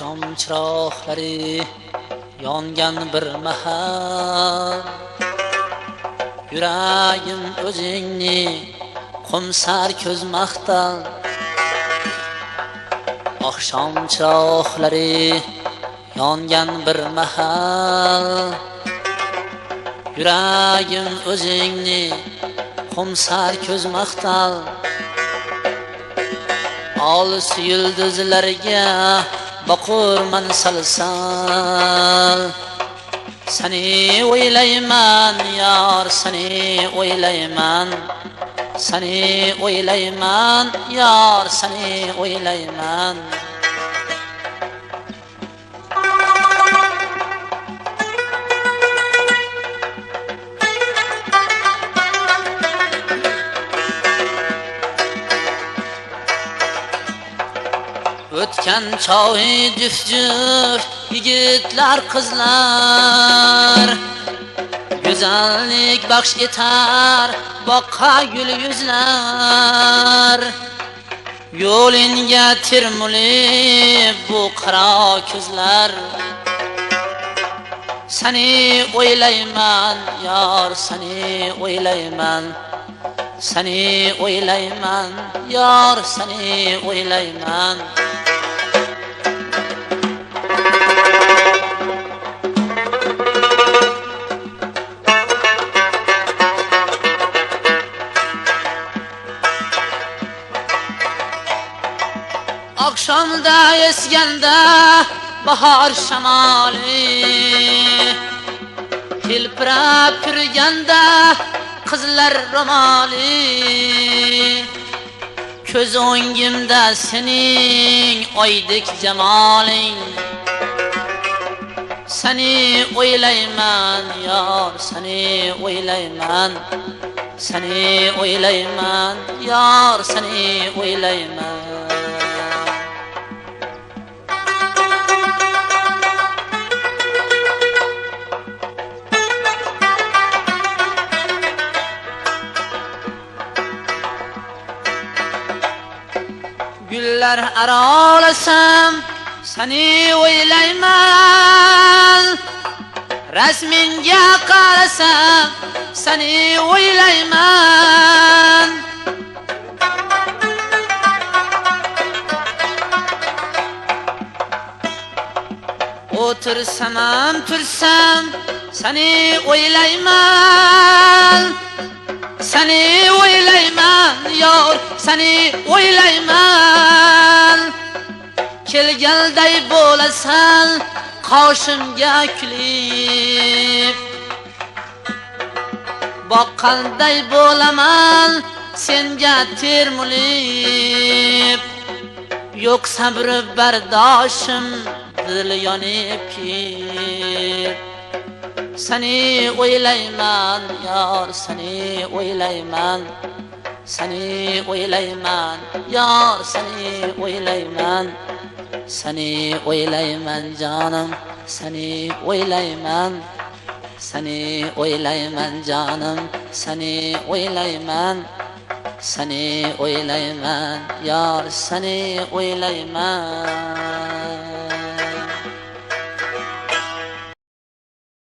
oqshom chiroqlari yongan bir mahal, yuragim o'zingni qo'msar ko'z maqtal. Oqshom chiroqlari yongan bir mahal, yuragim o'zingni qo'msar ko'z maqtal. Olis yulduzlarga boqurman salsal, seni o'ylayman yor, seni o'ylayman, seni o'ylayman yor, seni o'ylayman. O'tgan choy juft-juft yigitlar qizlar, go'zallik baxsh etar boqqa gul yuzlar. Yo'linga termulib bu qaro ko'zlar, seni o'ylayman yor, seni o'ylayman, seni o'ylayman yor, seni o'ylayman. Oqshomda esganda bahor shamoli, hilpirab turganda qizlar ro'moli. Ko'z o'ngimda sening oydek jamoling, seni o'ylayman yor, seni o'ylayman, seni o'ylayman yor, seni o'ylayman. Gullar arolasam seni o'ylayman, rasmingga qarasam seni o'ylayman. O'tirsam ham tursam seni o'ylayman, seni o'ylayman yor, seni o'ylayman. Kelganday bo'lasan qoshimga kulib, boqqanday bo'laman senga termulib. Yo'q sabri bardoshim dil yonib kep, seni o'ylayman yor, seni o'ylayman, seni o'ylayman yor, seni o'ylayman, seni o'ylayman jonim, seni o'ylayman, seni o'ylayman jonim, seni o'ylayman, seni o'ylayman yor, seni o'ylayman.